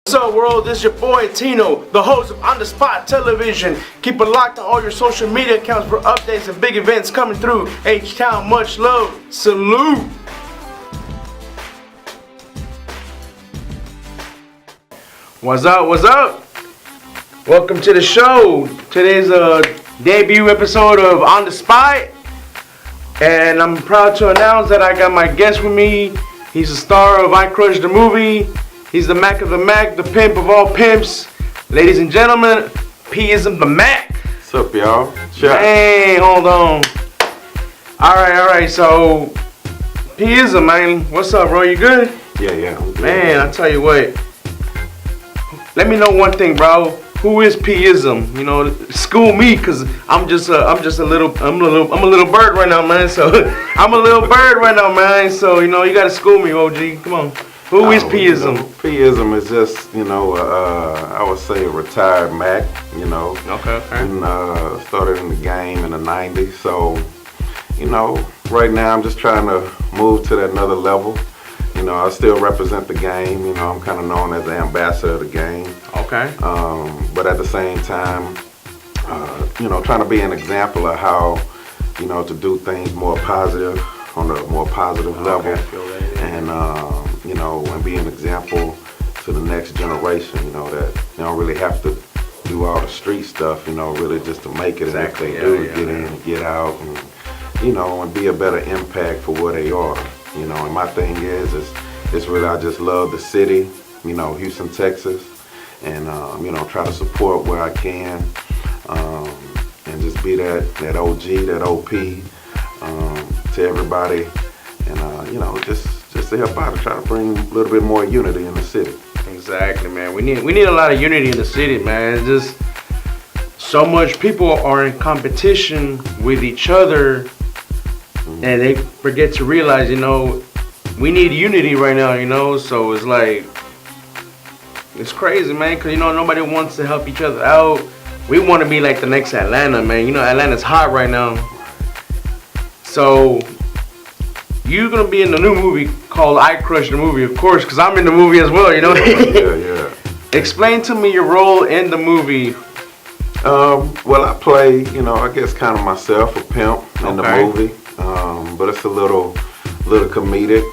What's up, world? This is your boy Tino, the host of On The Spot Television. Keep it locked on all your social media accounts for updates and big events coming through H-Town. Much love. Salute. What's up? What's up? Welcome to the show. Today's a debut episode of On The Spot, and I'm proud to announce that I got my guest with me. He's the star of I Crush the Movie. He's the Mack of the Mack, the pimp of all pimps. Ladies and gentlemen, P-ism the Mack. What's up, y'all? Hey, hold on. Alright, so P-ism, man. What's up, bro? You good? Yeah. Man, I tell you what. Let me know one thing, bro. Who is P-ism? You know, school me, cause I'm a little bird right now, man. So I'm a little bird right now, man. So you know, you gotta school me, OG. Come on. Who is P-ism? P-ism is just, I would say a retired Mac, Okay. And started in the game in the 90s. So, right now I'm just trying to move to that another level. I still represent the game. I'm kind of known as the ambassador of the game. Okay. But at the same time, trying to be an example of how, to do things more positive, on a more positive level. And, and be an example to the next generation, that they don't really have to do all the street stuff, really just to make it. Exactly. And if they get in and get out and, and be a better impact for where they are, and my thing is really, I just love the city, Houston, Texas, and, try to support where I can, and just be that OG, that OP, to everybody, and, just to help out and try to bring a little bit more unity in the city. Exactly, man. We need a lot of unity in the city, man. It's just so much people are in competition with each other, and they forget to realize, we need unity right now, so it's like, it's crazy, man, because, nobody wants to help each other out. We want to be like the next Atlanta, man. Atlanta's hot right now. So you're going to be in the new movie called I Crush the Movie, of course, because I'm in the movie as well, Yeah. Explain to me your role in the movie. Well, I play, I guess kind of myself, a pimp in the movie. But it's a little comedic,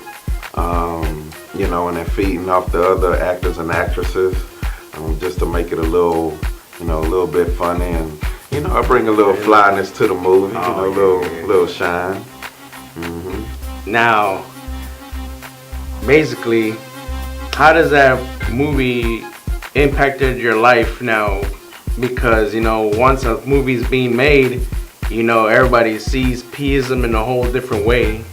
and then feeding off the other actors and actresses, just to make it a little bit funny, and I bring a little flyness to the movie, a little shine. Now, basically, how does that movie impacted your life now? Because, once a movie's being made, everybody sees P-ism in a whole different way.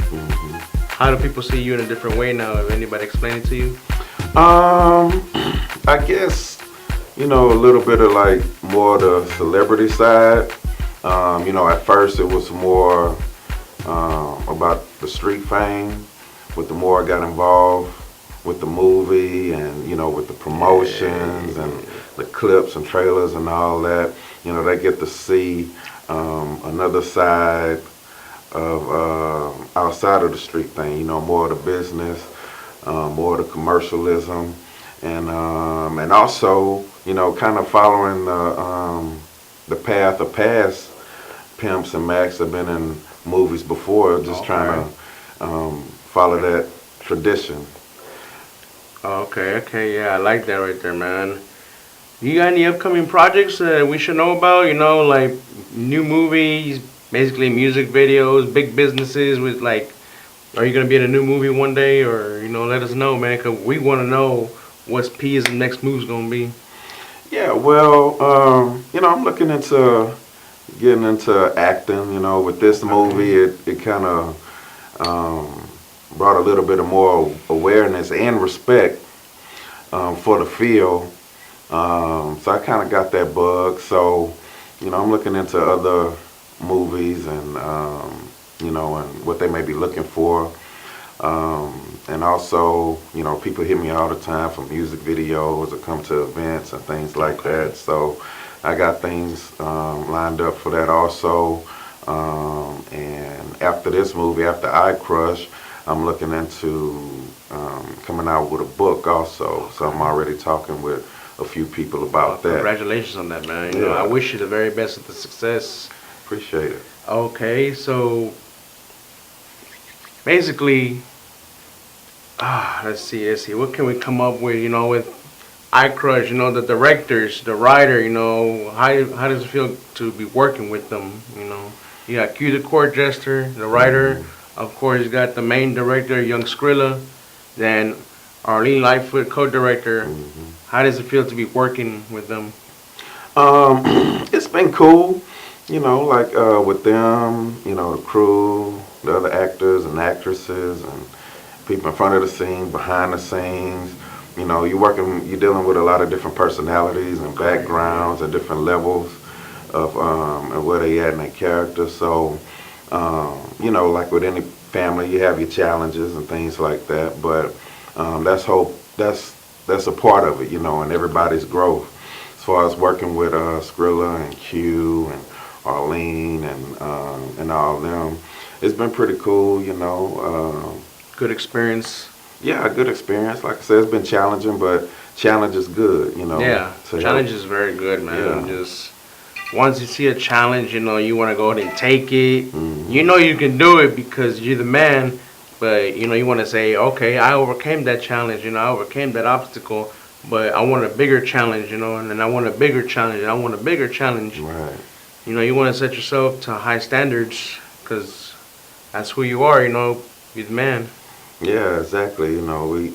How do people see you in a different way now? Have anybody explained it to you? I guess, a little bit of like more the celebrity side. At first it was more about the street fame, but the more I got involved with the movie and, with the promotions and the clips and trailers and all that, they get to see another side of outside of the street thing, more of the business, more of the commercialism, and also, kind of following the path of past pimps and Macks have been in movies before, just trying to follow that tradition. Okay, yeah, I like that right there, man. You got any upcoming projects that we should know about? Like new movies, basically music videos, big businesses with like, are you gonna be in a new movie one day, or let us know, man, cause we want to know what's P's next move's gonna be. Yeah, well, I'm looking into getting into acting. With this movie, it kind of brought a little bit of more awareness and respect for the field. So I kind of got that bug. So, I'm looking into other movies and, and what they may be looking for. And also, people hit me all the time for music videos or come to events and things like that. So I got things lined up for that also. And after this movie, after I Crush, I'm looking into coming out with a book also. So I'm already talking with a few people about that. Congratulations on that, man. You Yeah. know, I wish you the very best of the success. Appreciate it. Okay, so basically, let's see. What can we come up with? You know, with iCrush, you know, the directors, the writer. You know, how does it feel to be working with them? You know, you got Q the court jester, the writer. Of course, you got the main director, Young Skrilla. Then Arlene Lightfoot, co-director. How does it feel to be working with them? It's been cool, you know, like with them, you know, the crew, the other actors and actresses, and people in front of the scenes, behind the scenes. You know, you're dealing with a lot of different personalities and backgrounds and different levels of and where they at in their character. So, you know, like with any family, you have your challenges and things like that. But that's a part of it, you know, and everybody's growth. As far as working with Skrilla and Q and Arlene and all of them, it's been pretty cool, you know. Good experience. Yeah, a good experience. Like I said, it's been challenging, but challenge is good, you know. Yeah, to challenge help. is very good, man. Yeah. Just once you see a challenge, you know, you want to go ahead and take it. Mm-hmm. You know you can do it because you're the man, but you know you want to say, okay, I overcame that challenge. You know, I overcame that obstacle, but I want a bigger challenge. You know, and then I want a bigger challenge, and I want a bigger challenge. Right. You know, you want to set yourself to high standards because that's who you are. You know, you're the man. Yeah, exactly. You know, you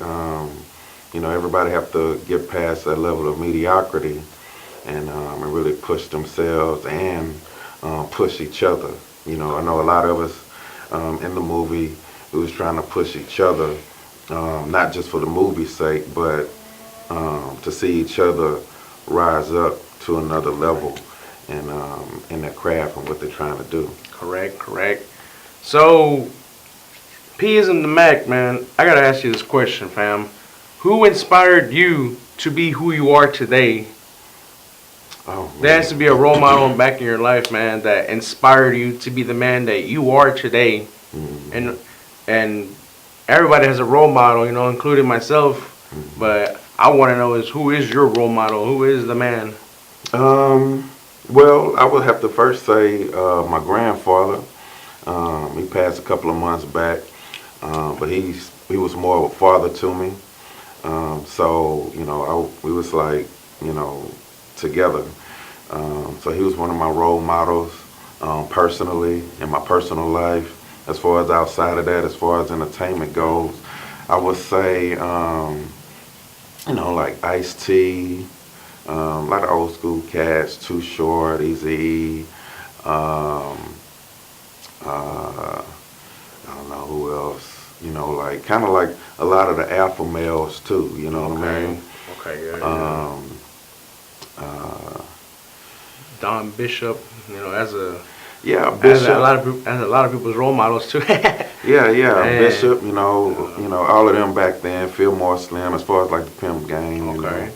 know, everybody have to get past that level of mediocrity and really push themselves and push each other. You know, I know a lot of us in the movie we was trying to push each other, not just for the movie's sake, but to see each other rise up to another level in their craft and what they're trying to do. Correct. So, P is in the Mac, man. I gotta ask you this question, fam. Who inspired you to be who you are today? Oh, There man. has to be a role model back in your life, man, that inspired you to be the man that you are today. Mhm. And everybody has a role model, you know, including myself. But I want to know is who is your role model? Who is the man? Well, I would have to first say my grandfather. He passed a couple of months back, but he was more of a father to me. So you know, we was like, you know, together. So he was one of my role models personally in my personal life. As far as outside of that, as far as entertainment goes, I would say, you know, like Ice-T, a lot of old school cats, Too Short, Eazy-E, I don't know who else. You know, like kind of like a lot of the alpha males too. You know what I mean? Okay, yeah. Don Bishop, you know, Yeah, as Bishop. as a lot of people's role models too. Yeah, Man. Bishop. You know, all of them back then. Fillmore Slim, as far as like the pimp game. You Okay.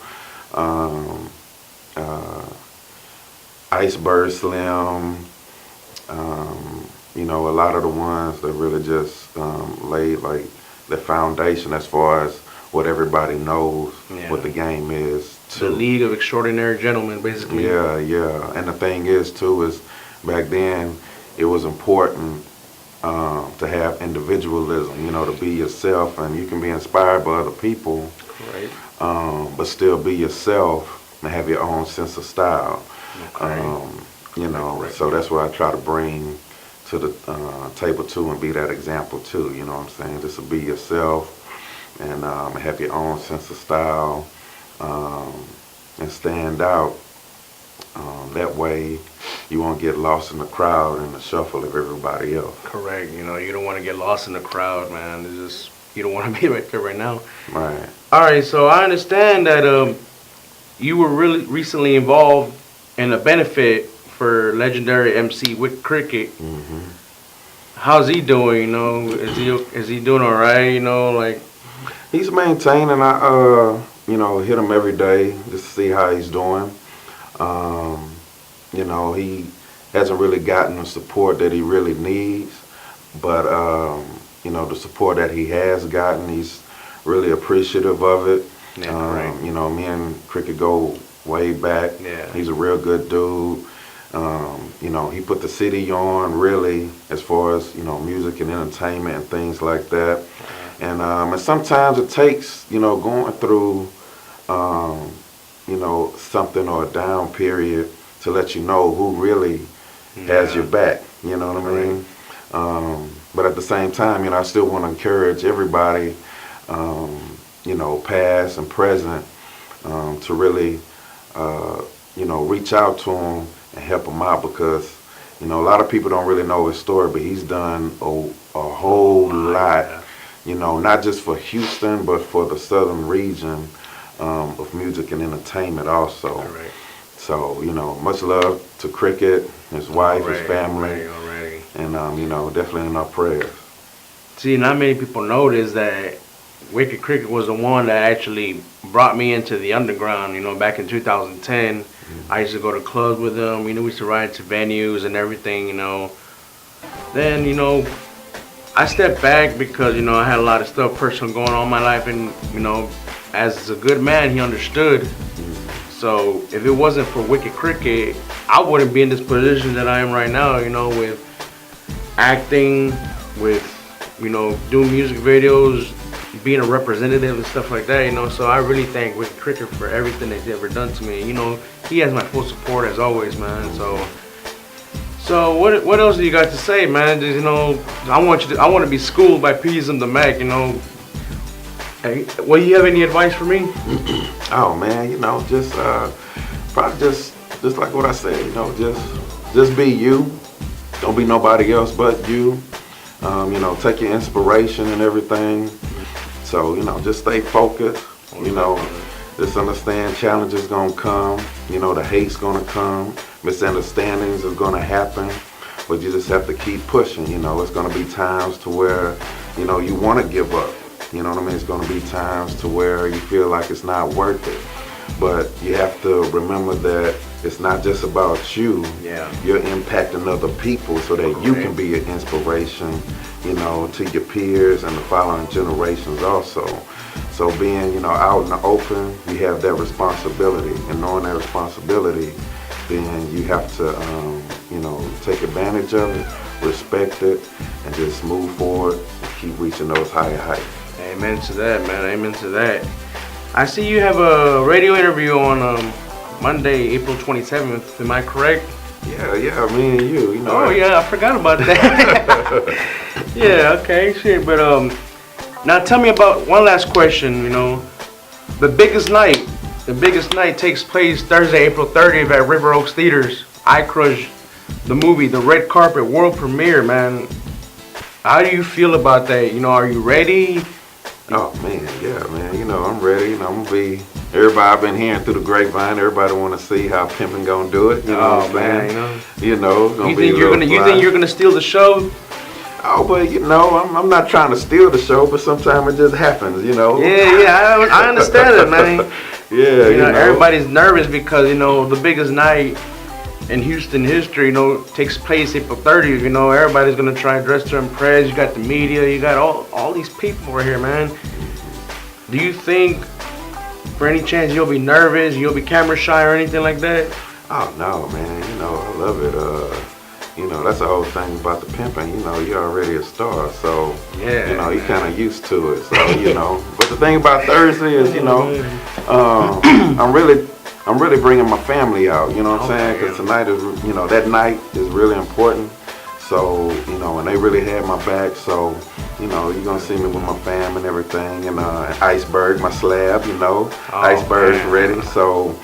know, Iceberg Slim. You know, a lot of the ones that really just laid like the foundation as far as what everybody knows Yeah. what the game is. The League of Extraordinary Gentlemen, basically. Yeah. And the thing is too is back then it was important to have individualism. You know, to be yourself, and you can be inspired by other people, Right. but still be yourself and have your own sense of style. Okay. You know, Correct. so that's what I try to bring to the table too, and be that example too. You know what I'm saying? Just to be yourself and have your own sense of style and stand out. That way, you won't get lost in the crowd and the shuffle of everybody else. Correct. You know, you don't want to get lost in the crowd, man. It's just you don't want to be right there right now. Right. All right. So I understand that you were really recently involved in a benefit for legendary MC Wick Cricket. Hmm. How's he doing? You know, is he doing all right? You know, like He's maintaining. You know, hit him every day just to see how he's doing. You know, he hasn't really gotten the support that he really needs, but the support that he has gotten. He's really appreciative of it. Yeah, right. Me and Cricket go way back. Yeah. He's a real good dude. He put the city on really as far as, music and entertainment and things like that. And sometimes it takes, going through, something or a down period to let you know who really has your back. You know what I mean? But at the same time, I still want to encourage everybody, past and present, to really, reach out to him and help him out because, a lot of people don't really know his story, but he's done a whole lot, not just for Houston, but for the southern region of music and entertainment also. Right. So, much love to Cricket, his wife, his family, and, definitely in our prayers. See, not many people notice that Wicked Cricket was the one that actually brought me into the underground, back in 2010. I used to go to clubs with him, we used to ride to venues and everything, Then, I stepped back because, I had a lot of stuff personal going on in my life and, as a good man, he understood. So if it wasn't for Wicked Cricket, I wouldn't be in this position that I am right now, with acting, with, doing music videos, being a representative and stuff like that, So I really thank Wicked Cricket for everything they've ever done to me. He has my full support as always, man. So what else do you got to say, man? Just, I want to be schooled by Peasm the Mack, Hey, well, you have any advice for me? Oh man, just probably just like what I said, just be you. Don't be nobody else but you. Take your inspiration and everything. So, just stay focused. Just understand challenges gonna come. The hate's gonna come. Misunderstandings is gonna happen. But you just have to keep pushing. It's gonna be times to where, you wanna give up. You know what I mean? It's going to be times to where you feel like it's not worth it. But you have to remember that it's not just about you. Yeah. You're impacting other people so that you can be an inspiration, to your peers and the following generations also. So being, out in the open, you have that responsibility. And knowing that responsibility, then you have to, take advantage of it, respect it, and just move forward and keep reaching those higher heights. Amen to that, man. Amen to that. I see you have a radio interview on Monday, April 27th. Am I correct? Yeah, me and you. Oh yeah, I forgot about that. Yeah, okay, shit. But now tell me about one last question. The biggest night takes place Thursday, April 30th at River Oaks Theaters. I Crush, the movie, the red carpet world premiere, man. How do you feel about that? Are you ready? Oh man, yeah, man. I'm ready. I'm gonna be. Everybody I've been hearing through the grapevine. Everybody want to see how Pimpin' gonna do it. Oh man, Gonna you think you're gonna steal the show? Oh, but I'm not trying to steal the show, but sometimes it just happens. Yeah, I understand it, man. Yeah, everybody's nervous because the biggest night in Houston history, takes place April 30th. Everybody's gonna try to dress to impress. You got the media, you got all these people over here, man. Do you think, for any chance, you'll be nervous, you'll be camera shy or anything like that? Oh no, man. I love it. That's the whole thing about the pimping. You're already a star, so yeah, you're kind of used to it. So but the thing about Thursday is, I'm really bringing my family out, you know what I'm saying? Because tonight is, that night is really important. So, and they really had my back. So, you're going to see me with my fam and everything. And Iceberg, my slab, Iceberg's ready. So,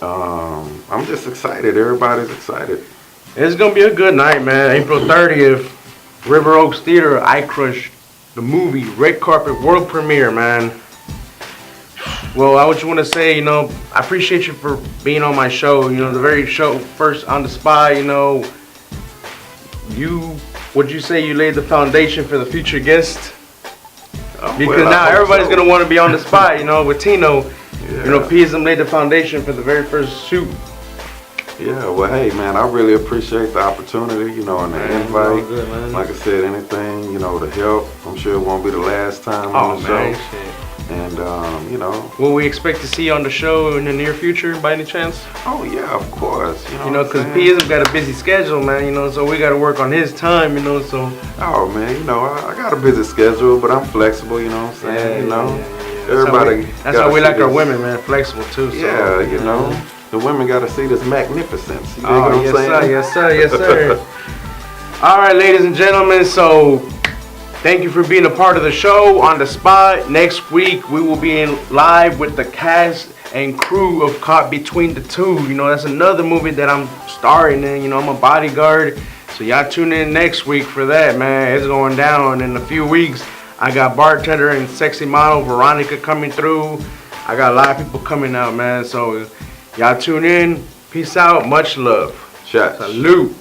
I'm just excited. Everybody's excited. It's going to be a good night, man. April 30th, River Oaks Theater, I Crush, the movie, red carpet world premiere, man. Well, I just want to say, I appreciate you for being on my show. The very show, first on the spot, would you say you laid the foundation for the future guest? Because now everybody's going to want to be on the spot, with Tino. Yeah. Peasm laid the foundation for the very first shoot. Yeah, well, hey, man, I really appreciate the opportunity, and the invite. Good, man. Like I said, anything, you know, the help. I'm sure it won't be the last time on the man, show. shit. And, you know. Will we expect to see you on the show in the near future by any chance? Oh, yeah, of course. You know, because P.ism got a busy schedule, man, you know, so we got to work on his time, you know, so. Oh, man, you know, I got a busy schedule, but I'm flexible, you know what I'm saying? You know, everybody. That's how we like our women, man, flexible too. So. Yeah, you know, the women got to see this magnificence. You dig Oh, what I'm yes, saying? sir, yes, sir, yes, sir. All right, ladies and gentlemen, so thank you for being a part of the show on the spot. Next week, we will be in live with the cast and crew of Caught Between the Two. You know, that's another movie that I'm starring in. You know, I'm a bodyguard. So y'all tune in next week for that, man. It's going down in a few weeks. I got bartender and sexy model Veronica coming through. I got a lot of people coming out, man. So y'all tune in. Peace out. Much love. Shots. Salute.